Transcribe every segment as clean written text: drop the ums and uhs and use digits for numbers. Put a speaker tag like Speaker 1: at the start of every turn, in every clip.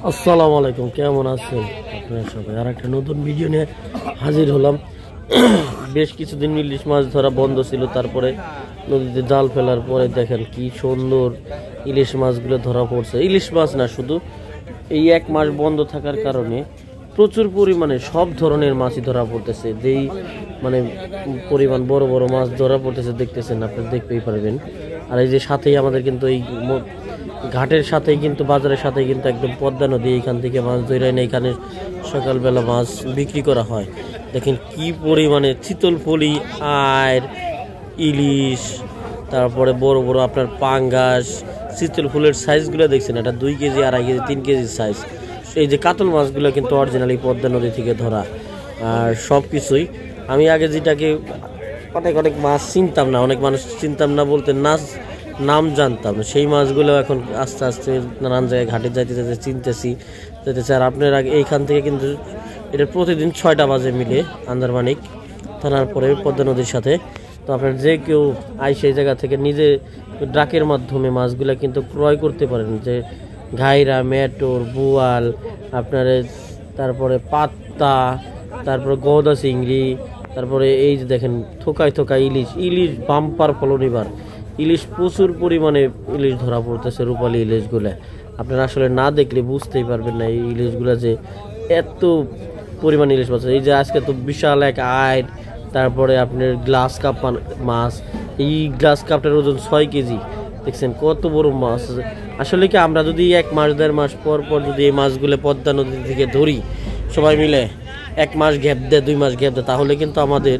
Speaker 1: আসসালামু আলাইকুম, কেমন আছেন আপনারা সবাই? আর একটা নতুন ভিডিও নিয়ে হাজির হলাম। বেশ কিছুদিন ইলিশ মাছ ধরা বন্ধ ছিল, তারপরে নদীতে জাল ফেলার পরে দেখেন কি সুন্দর ইলিশ মাছগুলো ধরা পড়ছে। ইলিশ মাছ না, শুধু এই এক মাস বন্ধ থাকার কারণে প্রচুর পরিমাণে সব ধরনের মাছই ধরা পড়তেছে। যেই মানে পরিমাণ বড় বড় মাছ ধরা পড়তেছে দেখতেছেন, আপনি দেখতেই পারবেন। আর এই যে সাথেই আমাদের কিন্তু এই ঘাটের সাথেই কিন্তু বাজারের সাথেই কিন্তু একদম পদ্মা নদী, এইখান থেকে মাছ ধরে এনে এখানে সকালবেলা মাছ বিক্রি করা হয়। দেখেন কি পরিমাণে চিতল ফলি, আর ইলিশ, তারপরে বড় বড় আপনার পাঙ্গাস, চিতল ফুলের সাইজগুলো দেখছেন, এটা 2 কেজি, 2.5 কেজি, 3 কেজি সাইজ। এই যে কাতল মাছগুলো কিন্তু অরিজিনালি পদ্মা নদী থেকে ধরা। আর সব কিছুই আমি আগে যেটাকে অনেক অনেক মাছ চিনতাম না, অনেক মানুষ চিনতাম না বলতে নাম জানতাম, সেই মাছগুলো এখন আস্তে আস্তে নানান জায়গায় ঘাটে যাইতে যাইতে চিনতেছি। আর আপনার আগে এইখান থেকে কিন্তু এটা প্রতিদিন 6টা বাজে মিলে আন্দারমানিক থানার পরে পদ্মা নদীর সাথে। তো আপনার যে কেউ সেই জায়গা থেকে নিজে ড্রাকের মাধ্যমে মাছগুলো কিন্তু ক্রয় করতে পারেন, যে ঘাইরা, মেটোর, বোয়াল, আপনার তারপরে পাত্তা, তারপরে গদা চিংড়ি, তারপরে এই যে দেখেন থোকায় থোকায় ইলিশ বাম্পার ফলনিবার ইলিশ, প্রচুর পরিমাণে ইলিশ ধরা পড়তেছে, রূপালী ইলিশগুলো। আপনারা আসলে না দেখলে বুঝতেই পারবেন না এই ইলিশগুলো যে এত পরিমাণ ইলিশ মাছ। এই যে আজকে তো বিশাল এক আয়, তারপরে আপনার গ্লাস কাপ মাছ, এই গ্লাস কাপটার ওজন 6 কেজি। দেখছেন কত বড় মাছ। আসলে কি আমরা যদি 1 মাস 1.5 মাস পর পর যদি এই মাছগুলো পদ্মা নদী থেকে ধরি, সবাই মিলে 1 মাস গ্যাপ দেয়, 2 মাস গ্যাপ দেয়, তাহলে কিন্তু আমাদের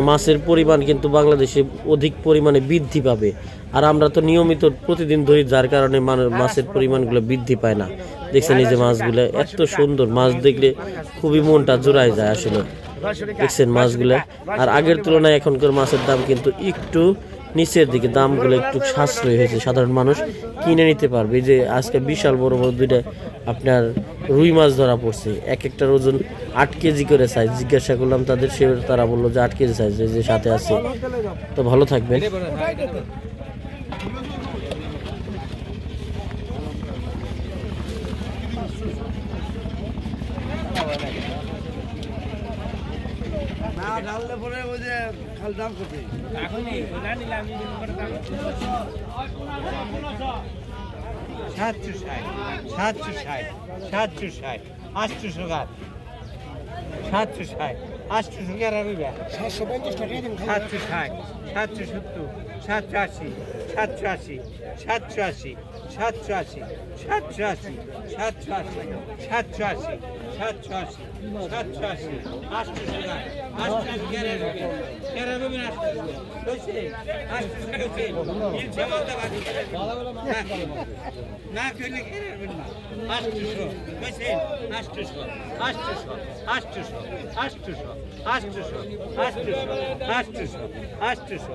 Speaker 1: মাছের পরিমাণ কিন্তু বাংলাদেশে অধিক পরিমাণে বৃদ্ধি পাবে। আর আমরা তো নিয়মিত প্রতিদিন ধরি, যার কারণে মাছের পরিমাণগুলো বৃদ্ধি পায় না। দেখছেন এই যে মাছগুলো এত সুন্দর, মাছ দেখলে খুবই মনটা জোড়ায় যায় আসলে। দেখছেন মাছগুলো, আর আগের তুলনায় এখনকার মাছের দাম কিন্তু একটু নিচের দিকে, দামগুলো একটু সাশ্রয় হয়েছে, সাধারণ মানুষ কিনে নিতে পারবে। এই যে আজকে বিশাল বড় বড় 2টা আপনার রুই মাছ ধরা পড়ছে, এক একটার ওজন 8 কেজি করে সাইজ। জিজ্ঞাসা করলাম তাদের, তারা বললো যে 8 কেজি সাইজ, যে সাথে আছে। তো ভালো থাকবেন।
Speaker 2: না ঢাললে পরে ওই যে খাল দাম কত এখনই না নিলে আমি 760 760 760 800 গাছ 760 800 টাকা রইবে 750 টাকা দিন 760 770 780 780 780 780 780 780 780 780 780 800 টাকা 800 কেরে রইবে না কইছে 800 টাকা কইছে ইলছে বলতে বাকি না কইলে কেরে রইবে না 800 কইছে 800 800 800 800 800 800 800 800